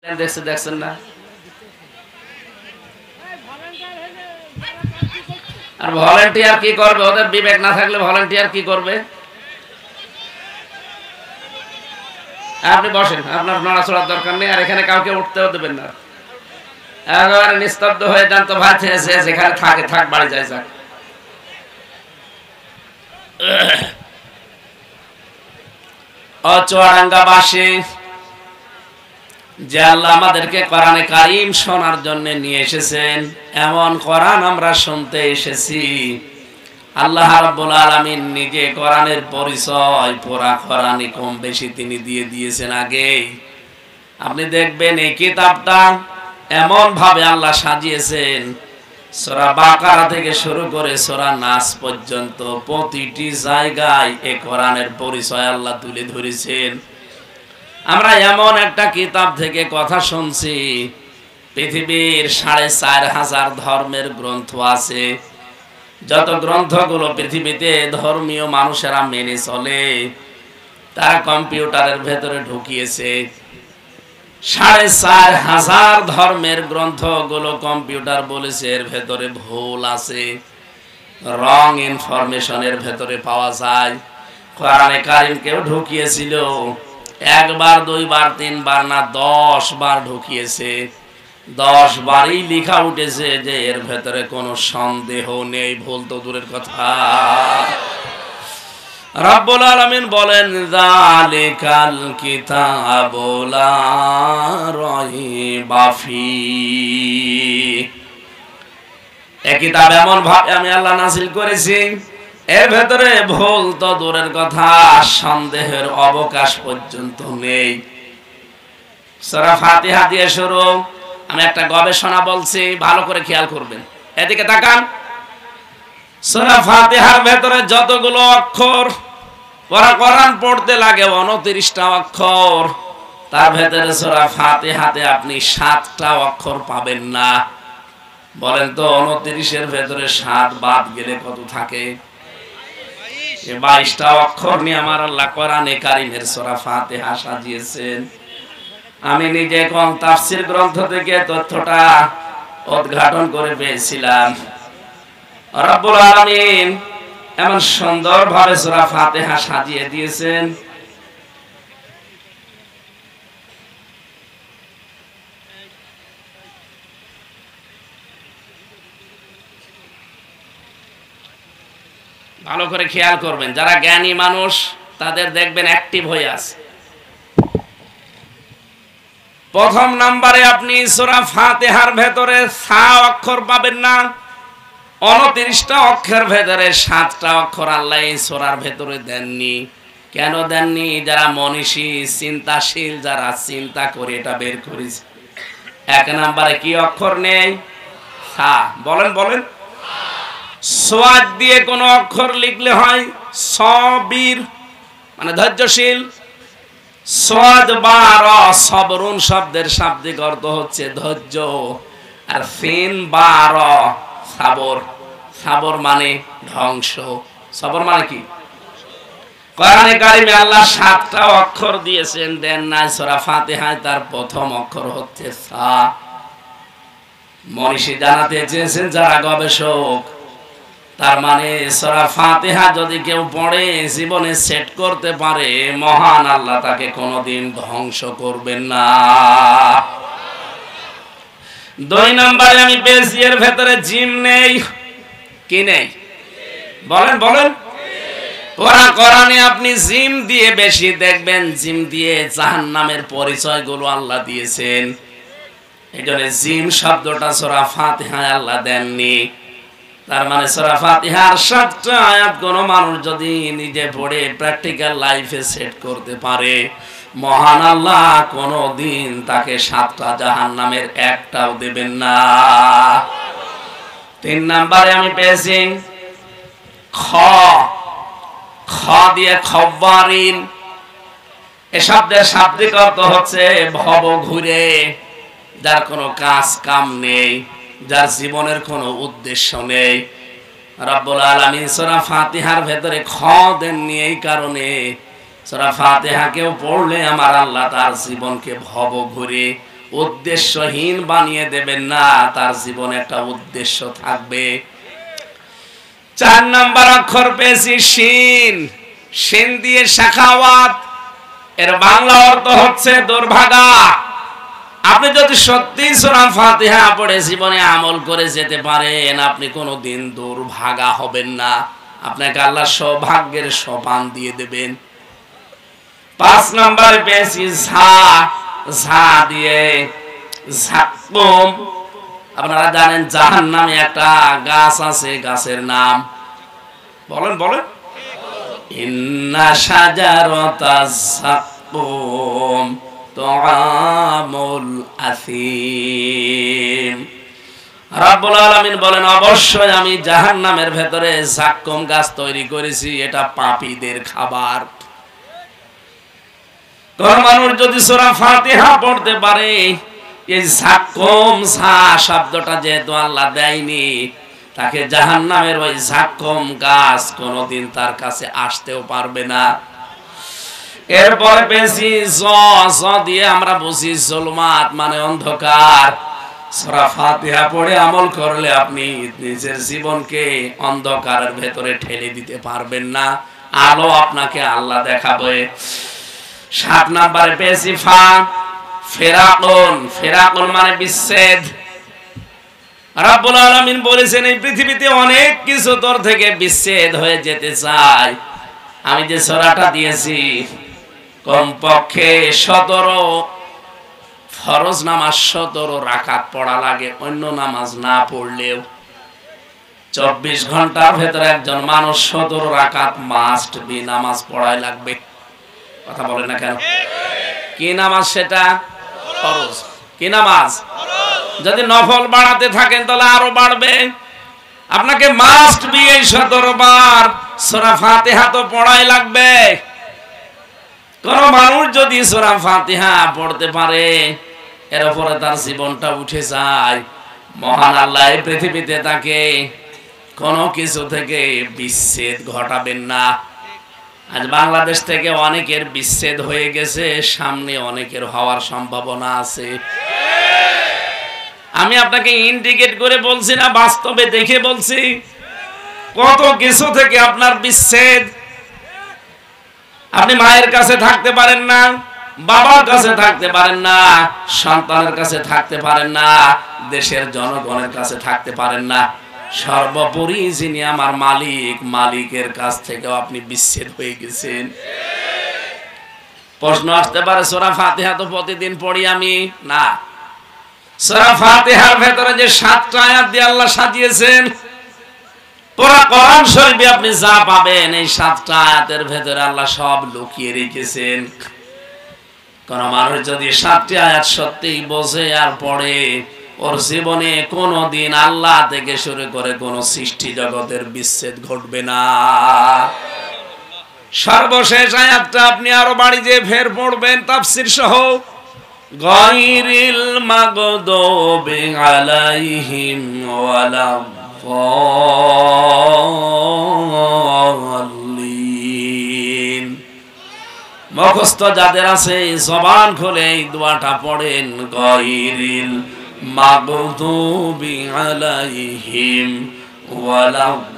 দেখছেন না? আর ভলান্টিয়ার কি করবে? ওদের বিবেক না থাকলে ভলান্টিয়ার কি করবে? আপনি বসেন, আপনার নড়াচড়ার দরকার নেই। আর এখানে কাউকে উঠতেও দেবেন না, একেবারে নিস্তব্ধ হয়ে যান। তো ভাই যেখানে থাকে থাক, বাড়ি যায় যাক। চুয়াডাঙ্গাবাসী, যে আল্লাহ আমাদেরকে কোরআনে কারীম শোনার জন্য নিয়ে এসেছেন, এমন কোরআন আমরা শুনতে এসেছি। আল্লাহ রাব্বুল আলামিন নিজে কোরআনের পরিচয় পুরা কোরআনে কম বেশি তিনি দিয়ে দিয়েছেন আগেই। আপনি দেখবেন এই কিতাবটা এমন ভাবে আল্লাহ সাজিয়েছেন, সূরা বাকারা থেকে শুরু করে সূরা নাস পর্যন্ত প্রতিটি জায়গায় এই কোরআনের পরিচয় আল্লাহ তুলে ধরেছেন। আমরা এমন একটা কিতাব থেকে কথা শুনছি, পৃথিবীর ৪৫০০ ধর্মের গ্রন্থ আছে। যত গ্রন্থগুলো পৃথিবীতে ধর্মীয় মানুষেরা মেনে চলে, তারা কম্পিউটারের ভেতরে ঢুকিয়েছে। ৪৫০০ ধর্মের গ্রন্থগুলো কম্পিউটার বলেছে এর ভেতরে ভুল আছে, রং ইনফরমেশনের ভেতরে পাওয়া যায়। কোরআনে কারীমকেও ঢুকিয়েছিল, একবার, দুইবার, তিনবার না ১০ বার ঢুকিয়েছে। ১০ বারই লেখা উঠেছে যে এর ভেতরে কোনো সন্দেহ নেই, ভুল তো দূরের কথা। রব্বুল আলামিন বলেন, যালিকাল কিতাবু লা রাইবা ফীহি। এই কিতাব এমন ভাবে আমি আল্লাহ নাযিল করেছি, এর ভেতরে ভুল তো দূরের কথা, সন্দেহের অবকাশ পর্যন্ত নেই। সূরা ফাতিহা দিয়ে শুরু। আমি একটা গবেষণা বলছি, ভালো করে খেয়াল করবেন, এদিকে তাকান। সূরা ফাতিহার ভেতরে যতগুলো অক্ষর কোরআন পড়তে লাগে ২৯টা অক্ষর, তার ভেতরে সূরা ফাতিহাতে আপনি ৭টা অক্ষর পাবেন না। বলেন তো ২৯-এর ভেতরে ৭ বাদ গেলে কত থাকে? ২২টা অক্ষর নিয়ে আমার আল্লাহ কোরআনে কারীমের সূরা ফাতিহা সাজিয়েছেন। আমি নিজে কোন তাফসীর গ্রন্থ থেকে তথ্যটা উদ্ঘাটন করে পেয়েছিলাম। রব্বুল আলামিন এমন সুন্দরভাবে সূরা ফাতিহা সাজিয়ে দিয়েছেন, ভালো করে খেয়াল করবেন। যারা জ্ঞানী মানুষ তাদের দেখবেন অ্যাক্টিভ হয়ে আছে। প্রথম নাম্বারে আপনি সূরা ফাতিহার ভেতরে সা অক্ষর পাবেন না। ২৯টা অক্ষরের ভেতরে ৭টা অক্ষর আল্লাহ এই সূরার ভেতরে দেননি। কেন দেননি? যারা মনীষী, চিন্তাশীল, যারা চিন্তা করে এটা বের করেছে। ১ নাম্বারে কি অক্ষর নেই? সা। বলেন বলেন। সোয়াদ দিয়ে কোন অক্ষর লিখলে হয় সবির, মানে ধৈর্যশীল। সোয়াদ বা র, সবরুন শব্দের শাব্দিক অর্থ হচ্ছে ধৈর্য। আর সিন বা র, সাবর। সাবর মানে ধ্বংস, সবর মানে কি? কোরআনে কারীমে আল্লাহ ৭টা অক্ষর দিয়েছেন, দেন নাই সূরা ফাতিহায় তার প্রথম অক্ষর হচ্ছে সা। মনীষী জানাতে চেয়েছেন যারা গবেষক, তার মানে সূরা ফাতিহা যদি কেউ পড়ে জীবনে সেট করতে পারে, মহান আল্লাহ তাকে কোনোদিন ধ্বংস করবেন না। ২ নম্বরে আমি পেয়েছি এর ভেতরে জিম নেই। কি নেই? বলেন বলেন। কোরআনে আপনি জিম দিয়ে বেশি দেখবেন, জিম দিয়ে জাহান্নামের পরিচয়গুলো আল্লাহ দিয়েছেন। এইজন্য জিম শব্দটা সূরা ফাতিহায় আল্লাহ দেননি। তার মানে সূরা ফাতিহার ৭টা আয়াত কোন মানুষ যদি নিজে পড়ে প্র্যাকটিক্যাল লাইফে সেট করতে পারে, মহান আল্লাহ কোনদিন তাকে ৭টা জাহান্নামের একটাও দেবেন না। ৩ নম্বরে আমি পেয়েছি খ। খ দিয়ে খব্বারিন। এ শব্দের শাব্দিক অর্থ হচ্ছে ভব ঘুরে, যার কোনো কাজ কাম নেই, যার জীবনের কোনো উদ্দেশ্য নেই। রব্বুল আলামিন সূরা ফাতিহার ভেতরে খ দেননি এই কারণে, সূরা ফাতিহা কেউ পড়লে আমার আল্লাহ তার জীবনকে ভব ঘুরে উদ্দেশ্যহীন বানিয়ে দেবেন না, তার জীবনে একটা উদ্দেশ্য থাকবে। 4 নাম্বার অক্ষর পেয়েছি শিন। শিন দিয়ে শাখাওয়াত, এর বাংলা অর্থ হচ্ছে দুর্ভাগা। আপনি যদি সত্যি সূরা ফাতিহা পড়ে জীবনে আমল করে যেতে পারেন, আপনি কোনোদিন দুর্ভাগা হবেন না, আপনাকে আল্লাহ সৌভাগ্যের সোপান দিয়ে দেবেন। 5 নাম্বার পেয়েছি ঝা। ঝা দিয়ে ঝাক্কুম। আপনারা জানেন জাহান্নামে একটা গাছ আছে, গাছের নাম বলেন বলেন। ইন্না শাজারাতাজ যাক্কুম তুআমুল আসিম। রাব্বুল আলামিন বলেন, অবশ্যই আমি জাহান্নামের ভেতরে যাক্কুম গাছ তৈরি করেছি, এটা পাপীদের খাবার। কোন মানুষ যদি সূরা ফাতিহা পড়তে পারে, এই যাক্কুম ঝা শব্দটা যেহেতু আল্লাহ দেয়নি, তাকে জাহান্নামের ওই যাক্কুম গাছ কোনোদিন তার কাছে আসতেও পারবে না। এরপরে পেয়েছি জ। জ দিয়ে আমরা বুঝি জুলমাত, মানে অন্ধকার। সূরা ফাতিহা পড়ে আমল করলে আপনি নিজের জীবনকে অন্ধকারের ভেতরে ঠেলে দিতে পারবেন না, আলো আপনাকে আল্লাহ দেখাবে। 7 নম্বরে পেয়েছি ফা। ফেরাকুন। ফেরাকুন মানে বিচ্ছেদ। রাব্বুল আলামিন বলেছেন, এই পৃথিবীতে অনেক কিছু তোর থেকে বিচ্ছেদ হয়ে যেতে চায়। আমি যে সূরাটা দিয়েছি, কমপক্ষে 17 ফরজ নামাজ 17 রাকাত পড়া লাগে, অন্য নামাজ না পড়লেও। 24 ঘন্টার ভেতরে একজন মানুষ 17 রাকাত মাস্ট বি নামাজ পড়াই লাগবে। কথা বলেন না কেন? কি নামাজ সেটা? ফরজ। কি নামাজ? যদি নফল বাড়াতে থাকেন তাহলে আরো বাড়বে। আপনাকে মাস্ট বি এই 17 বার সূরা ফাতিহা তো পড়াই লাগবে। কোন মানুষ যদি সূরা ফাতিহা পড়তে পারে, এর উপরে তার জীবনটা উঠে যায়। মহান আল্লাহ এই পৃথিবীতে তাকে কোনো কিছু থেকে বিচ্ছেদ ঘটাবেন না। আজ বাংলাদেশ থেকে অনেকের বিচ্ছেদ হয়ে গেছে, সামনে অনেকের হওয়ার সম্ভাবনা আছে। আমি আপনাকে ইন্ডিকেট করে বলছি না, বাস্তবে দেখে বলছি। কত কিছু থেকে আপনার বিচ্ছেদ। আপনি মায়ের কাছে থাকতে পারেন না, বাবার কাছে থাকতে পারেন না, সন্তানের কাছে থাকতে পারেন না, দেশের জনগণের কাছে থাকতে পারেন না, সর্বোপরি যিনি আমার মালিক, মালিকের কাছ থেকেও আপনি বিচ্ছেদ হয়ে গেছেন। প্রশ্ন আসতে পারে, সূরা ফাতিহা তো প্রতিদিন পড়ি আমি। না, সূরা ফাতিহার ভেতরে যে 7টা আয়াত দিয়ে আল্লাহ সাজিয়েছেন, পুরো কোরআন শরীফে আপনি যা পাবেন, এই 7টা আয়াতের ভেতরে আল্লাহ সব লুকিয়ে রেখেছেন। কোন মানুষ যদি 7টি আয়াত সত্যিই বোঝে আর পড়ে, ওর জীবনে কোনোদিন আল্লাহ থেকে শুরু করে কোন সৃষ্টি জগতের বিচ্ছেদ ঘটবে না। সর্বশেষ আয়াতটা আপনি আরো বাড়ি যেয়ে ফের পড়বেন তাফসীর সহ। গায়রিল মাগদুবি আলাইহিম ওয়ালাদ-দাল্লিন। মুখস্থ যাদের আছে, জবান খুলে এই দোয়াটা পড়েন, গায়রিল মাগদুবি আলাইহিম ওয়ালাদ-দাল্লিন।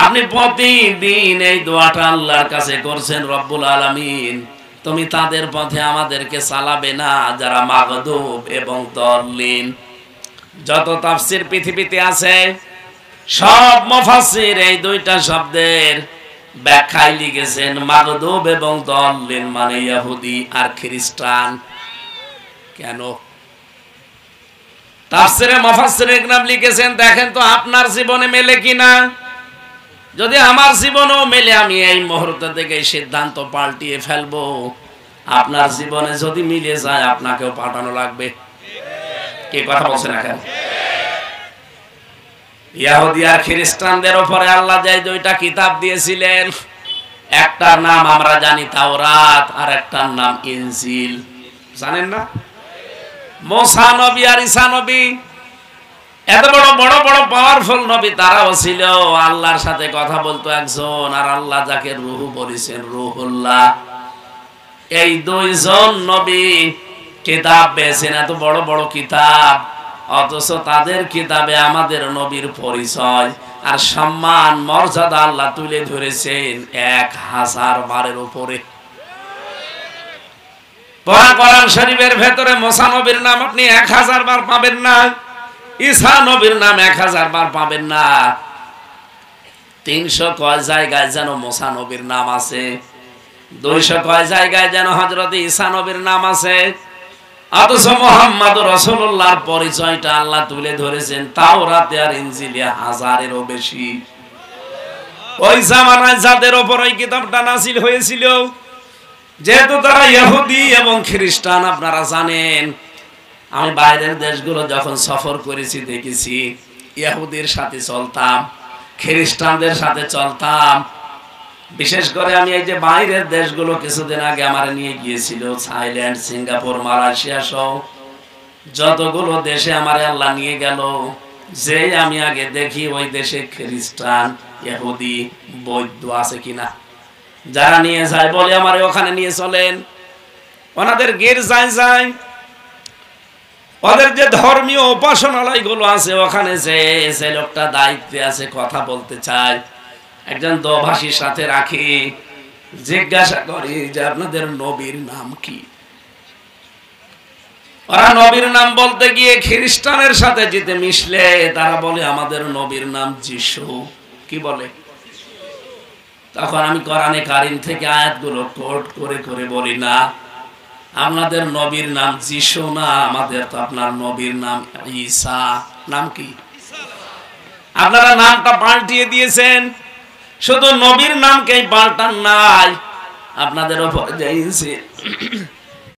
আপনি প্রতিদিন এই দোয়াটা আল্লাহর কাছে করছেন, রব্বুল আলামিন তুমি তাদের পথে আমাদেরকে চালাবে না যারা মাগদুব এবং দাল্লিন। যত তাফসীর পৃথিবীতে আছে, সব মুফাসসির এই দুইটা শব্দের ব্যাখ্যায় লিখেছেন মাগদুব এবং দাল্লিন মানে ইহুদি আর খ্রিস্টান। কেন? তাফসীরে মুফাসসির ইকরাম লিখেছেন, দেখেন তো আপনার জীবনে মেলে কিনা। যদি আমার জীবনেও মেলে, আমি এই মুহূর্ত থেকে এই সিদ্ধান্ত পাল্টিয়ে ফেলবো। আপনার জীবনে যদি মিলে যায়, আপনাকেও পাঠানো লাগবে। কি কথা বলছেন এখন? ইহুদি আর খ্রিস্টানদের উপরে আল্লাহ যে দুইটা কিতাব দিয়েছিলেন, একটার নাম আমরা জানি তাওরাত, আর একটার নাম ইনজিল। জানেন না? মুসা নবী আর ঈসা নবী, এত বড় বড় বড় পাওয়ারফুল নবী তারাও ছিল, আল্লাহর সাথে কথা বলতো একজন, আর আল্লাহ যাকে রুহু বলেছেন রুহুল্লাহ। এই দুইজন নবী কিতাব পেয়েছেন, এত বড় বড় কিতাব, অথচ তাদের কিতাবে আমাদের নবীর পরিচয় আর সম্মান মর্যাদা আল্লাহ তুলে ধরেছেন 1000 বারের উপরে। কোরআন শরীফের ভেতরে মুসা নবীর নাম আপনি 1000 বার পাবেন না, ঈসা নবীর নাম 1000 বার পাবেন না। 300 কয় জায়গায় যেন মুসা নবীর নাম আছে, 200 কয় জায়গায় যেন হযরত ঈসা নবীর নাম আছে। অথচ মুহাম্মদ রাসূলুল্লাহর পরিচয়টা আল্লাহ তুলে ধরেছেন তাওরাতে আর ইনজিলে 1000-এরও বেশি। ওই জামানায় যাদের উপর ওই কিতাবটা নাযিল হয়েছিল, যেহেতু তারা ইহুদি এবং খ্রিস্টান, আপনারা জানেন, আমি বাইরের দেশগুলো যখন সফর করেছি দেখেছি ইহুদির সাথে চলতাম, খ্রিস্টানদের সাথে চলতাম। বিশেষ করে আমি এই যে বাইরের দেশগুলো কিছুদিন আগে আমার নিয়ে গিয়েছিল, থাইল্যান্ড, সিঙ্গাপুর, মালয়েশিয়া সহ যতগুলো দেশে আমার আল্লাহ নিয়ে গেল, যে আমি আগে দেখি ওই দেশে খ্রিস্টান, ইহুদি, বৌদ্ধ আছে কিনা। যারা নিয়ে যায় বলে আমার ওখানে নিয়ে চলেন, ওনাদের গির্জায় যায়, ওদের যে ধর্মীয় উপাসনালয় গুলো আছে ওখানে যে লোকটা দায়িত্বে আছে কথা বলতে চায়, একজন দোভাষীর সাথে রাখি, জিজ্ঞাসা করি যে আপনাদের নবীর নাম কি। ওরা নবীর নাম বলতে গিয়ে খ্রিস্টানের সাথে যেতে মিশলে তারা বলে আমাদের নবীর নাম যিশু। কি বলে? তখন আমি কোরআনে কারীম থেকে আয়াতগুলো কোট করে করে বলি, না, আপনাদের নবীর নাম যিশু না, আমাদের তো আপনার নবীর নাম ঈসা। নাম কি? আপনারা নামটা পাল্টিয়ে দিয়েছেন, শুধু নবীর নামকেই পাল্টান নাই। আপনাদের উপর যে